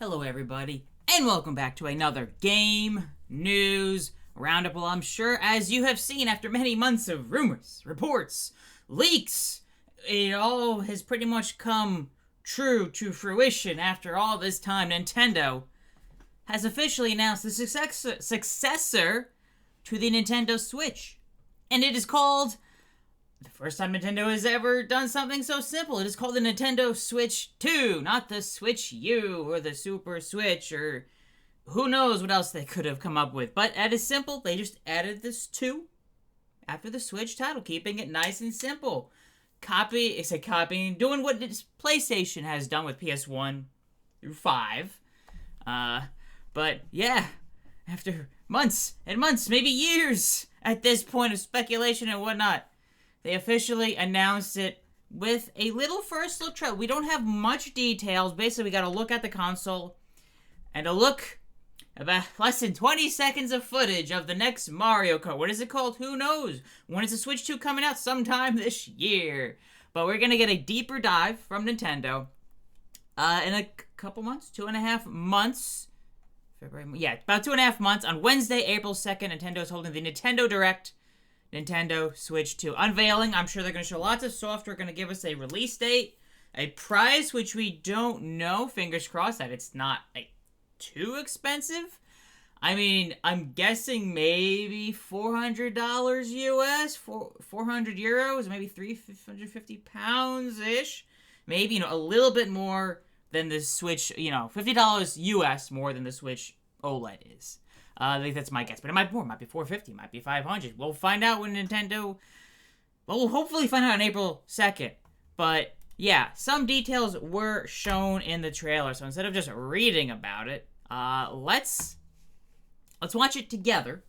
Hello everybody, and welcome back to another Game News Roundup. Well, I'm sure as you have seen after many months of rumors, reports, leaks, it all has pretty much come true to fruition after all this time. Nintendo has officially announced the successor to the Nintendo Switch. And it is called, the first time Nintendo has ever done something so simple, it is called the Nintendo Switch 2, not the Switch U or the Super Switch or who knows what else they could have come up with. But at a simple, they just added this 2 after the Switch title, keeping it nice and simple. Copying, doing what PlayStation has done with PS1 through 5. But yeah, after months and months, maybe years at this point of speculation and whatnot, they officially announced it with a little first look trailer. We don't have much details. Basically, we got to look at the console and a look about less than 20 seconds of footage of the next Mario Kart. What is it called? Who knows? When is the Switch 2 coming out? Sometime this year. But we're going to get a deeper dive from Nintendo in a couple months, 2.5 months. About 2.5 months. On Wednesday, April 2nd, Nintendo is holding the Nintendo Direct Nintendo Switch 2 unveiling. I'm sure they're going to show lots of software, going to give us a release date, a price, which we don't know. Fingers crossed that it's not too expensive. I mean, I'm guessing maybe $400 US, 400 euros, maybe 350 pounds-ish. Maybe, a little bit more than the Switch, $50 US more than the Switch OLED is. I think that's my guess, but it might be more. It might be 450, might be 500. We'll find out when Nintendo. Well, we'll hopefully find out on April 2nd. But yeah, some details were shown in the trailer. So instead of just reading about it, let's watch it together.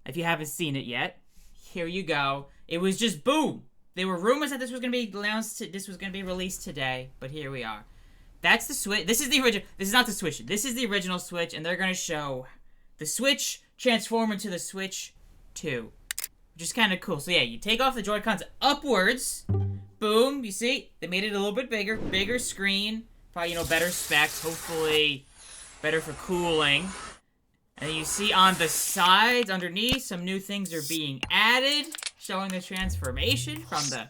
If you haven't seen it yet, here you go. It was just boom. There were rumors that this was going to be announced. This was going to be released today, but here we are. That's the Switch. This is the original. This is not the Switch. This is the original Switch, and they're going to show the Switch transform into the Switch 2, which is kind of cool. So yeah, you take off the Joy-Cons upwards. Boom, you see? They made it a little bit bigger screen. Probably, better specs. Hopefully better for cooling. And you see on the sides, underneath, some new things are being added, showing the transformation from the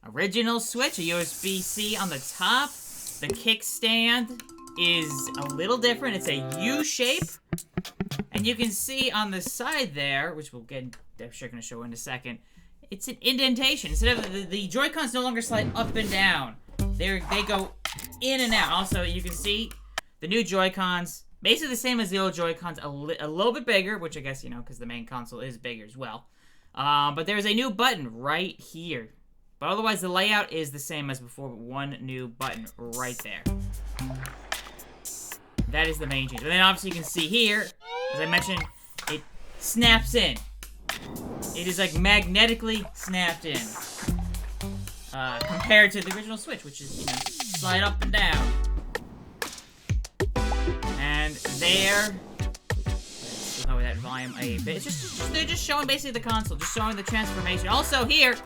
original Switch. A USB-C on the top. The kickstand is a little different. It's a U shape. And you can see on the side there, which we'll get, I'm sure going to show in a second, it's an indentation. Instead of the Joy-Cons no longer slide up and down. They go in and out. Also, you can see the new Joy-Cons, basically the same as the old Joy-Cons, a little bit bigger, which I guess, because the main console is bigger as well. But there's a new button right here. But otherwise, the layout is the same as before, but one new button right there. That is the main change. And then obviously you can see here, as I mentioned, it snaps in. It is like magnetically snapped in. Compared to the original Switch, which is, slide up and down. And there, let's lower that volume a bit. It's just they're just showing basically the console, just showing the transformation. Also here,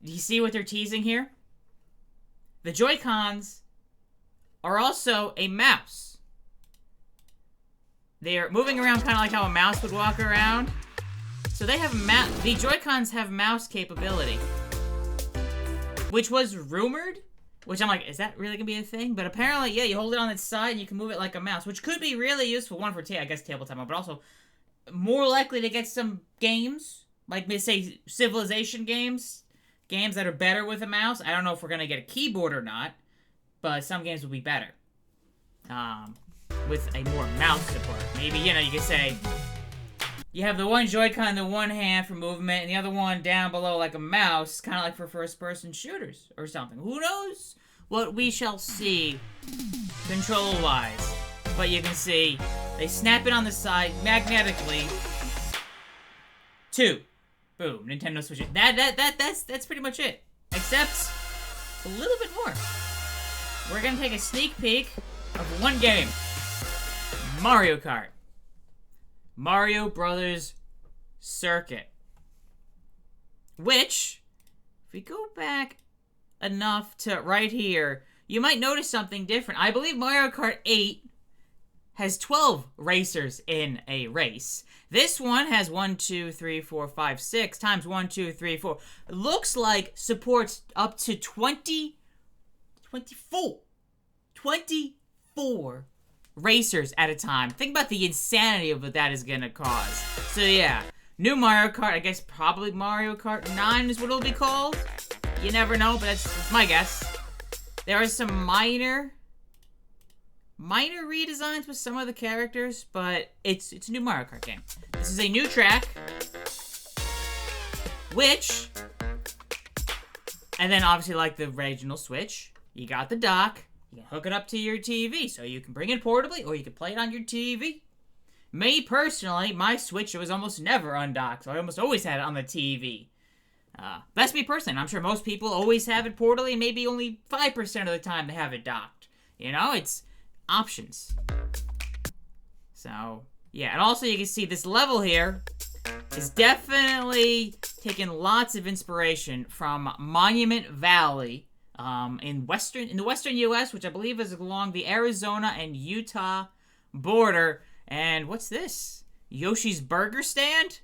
do you see what they're teasing here? The Joy-Cons are also a mouse. They're moving around kind of like how a mouse would walk around. So they have the Joy-Cons have mouse capability, which was rumored. Which I'm like, is that really gonna be a thing? But apparently, yeah, you hold it on its side and you can move it like a mouse, which could be really useful. One for tabletop mode, but also more likely to get some games, like say Civilization games that are better with a mouse. I don't know if we're gonna get a keyboard or not, but some games will be better with a more mouse support. Maybe, you can say you have the one Joy-Con in the one hand for movement and the other one down below like a mouse, kind of like for first-person shooters or something. Who knows what we shall see control-wise. But you can see they snap it on the side magnetically. 2. Boom, Nintendo Switch. That's pretty much it. Except a little bit more. We're gonna take a sneak peek of one game. Mario Kart. Mario Brothers Circuit. Which, if we go back enough to right here, you might notice something different. I believe Mario Kart 8 has 12 racers in a race. This one has 1, 2, 3, 4, 5, 6 times 1, 2, 3, 4. It looks like supports up to 24 racers at a time. Think about the insanity of what that is gonna cause. So yeah, new Mario Kart, I guess probably Mario Kart 9 is what it'll be called. You never know, but that's my guess. There are some minor redesigns with some of the characters, but it's a new Mario Kart game. This is a new track, and then obviously like the original Switch, you got the dock. You can hook it up to your TV, so you can bring it portably, or you can play it on your TV. Me, personally, my Switch was almost never undocked, so I almost always had it on the TV. That's me personally, and I'm sure most people always have it portably, and maybe only 5% of the time they have it docked. You know, it's options. So, yeah, and also you can see this level here is definitely taking lots of inspiration from Monument Valley, in the western U.S., which I believe is along the Arizona and Utah border. And what's this? Yoshi's Burger Stand?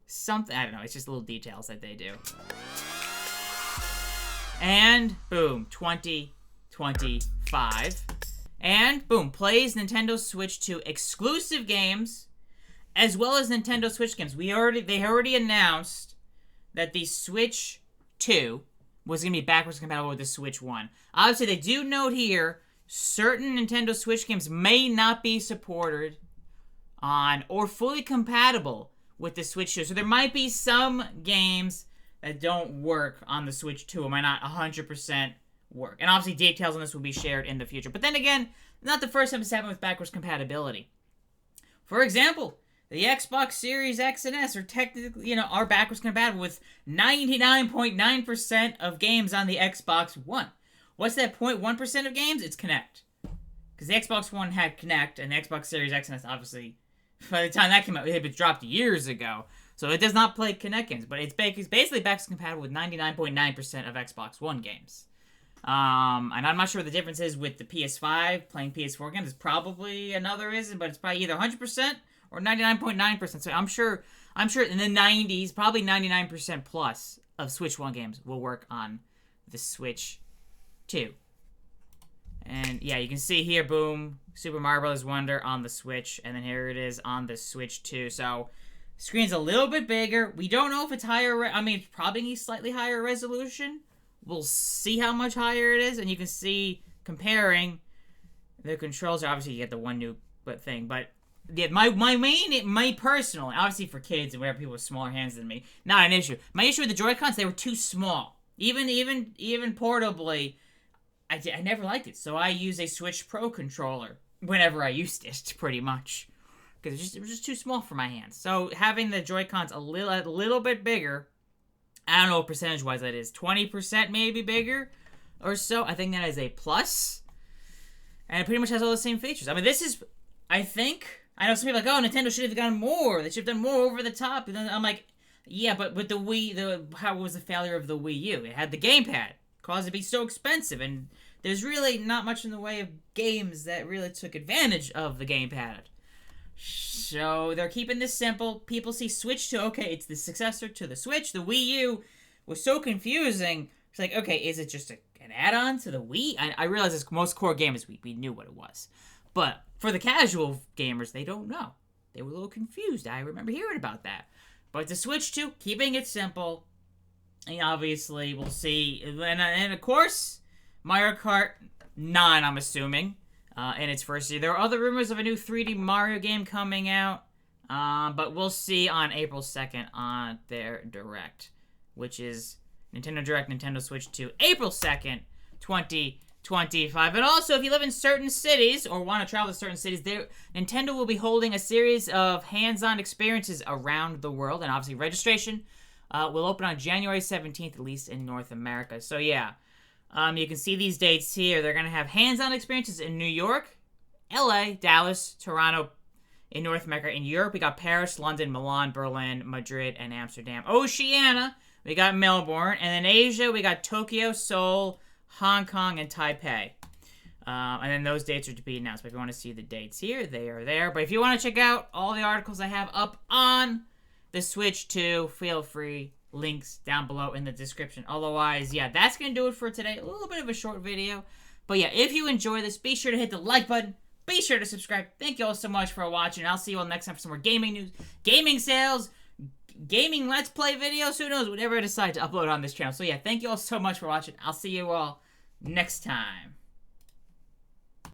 Something, I don't know, it's just little details that they do. And boom, 2025. And boom, plays Nintendo Switch 2 exclusive games, as well as Nintendo Switch games. They already announced that the Switch 2 was going to be backwards compatible with the Switch 1. Obviously, they do note here, certain Nintendo Switch games may not be supported on or fully compatible with the Switch 2. So there might be some games that don't work on the Switch 2. It might not 100% work. And obviously, details on this will be shared in the future. But then again, not the first time it's happened with backwards compatibility. For example, the Xbox Series X and S are technically, are backwards compatible with 99.9% of games on the Xbox One. What's that 0.1% of games? It's Kinect. Because the Xbox One had Kinect, and the Xbox Series X and S, obviously, by the time that came out, it had dropped years ago. So it does not play Kinect games, but it's basically backwards compatible with 99.9% of Xbox One games. And I'm not sure what the difference is with the PS5 playing PS4 games. It's probably another reason, but it's probably either 100% or 99.9%. So I'm sure in the 90s, probably 99% plus of Switch 1 games will work on the Switch 2. And yeah, you can see here, boom, Super Mario Bros. Wonder on the Switch, and then here it is on the Switch 2. So screen's a little bit bigger. We don't know if it's higher. It's probably slightly higher resolution. We'll see how much higher it is, and you can see comparing the controls. Obviously, you get the one new thing, but yeah, my personal, obviously for kids and whatever, people with smaller hands than me, not an issue. My issue with the Joy-Cons, they were too small. Even portably, I never liked it. So I use a Switch Pro controller whenever I used it, pretty much, because it was just too small for my hands. So having the Joy-Cons a little bit bigger, I don't know what percentage-wise that is, 20% maybe bigger or so. I think that is a plus, and it pretty much has all the same features. This is, I know some people are like, oh, Nintendo should have done more. They should have done more over the top. And then I'm like, yeah, but with the Wii, how was the failure of the Wii U? It had the gamepad, caused it to be so expensive, and there's really not much in the way of games that really took advantage of the gamepad. So they're keeping this simple. People see Switch 2, okay, it's the successor to the Switch. The Wii U was so confusing. It's like, okay, is it just an add-on to the Wii? I realize as most core gamers, we knew what it was. But for the casual gamers, they don't know. They were a little confused. I remember hearing about that. But the Switch 2, keeping it simple. And obviously, we'll see. And of course, Mario Kart 9, I'm assuming, in its first year. There are other rumors of a new 3D Mario game coming out. But we'll see on April 2nd on their Direct, which is Nintendo Direct, Nintendo Switch 2, April 2nd, 2025. And also, if you live in certain cities or want to travel to certain cities, Nintendo will be holding a series of hands-on experiences around the world. And obviously, registration will open on January 17th, at least in North America. So yeah, you can see these dates here. They're going to have hands-on experiences in New York, LA, Dallas, Toronto, in North America. In Europe, we got Paris, London, Milan, Berlin, Madrid, and Amsterdam. Oceania, we got Melbourne. And then Asia, we got Tokyo, Seoul, Hong Kong, and Taipei. And then those dates are to be announced. But if you want to see the dates here, they are there. But if you want to check out all the articles I have up on the Switch too, feel free. Links down below in the description. Otherwise, yeah, that's going to do it for today. A little bit of a short video. But yeah, if you enjoy this, be sure to hit the like button. Be sure to subscribe. Thank you all so much for watching. I'll see you all next time for some more gaming news, gaming sales, gaming Let's Play videos. Who knows, whatever I decide to upload on this channel. So yeah, thank you all so much for watching. I'll see you all next time.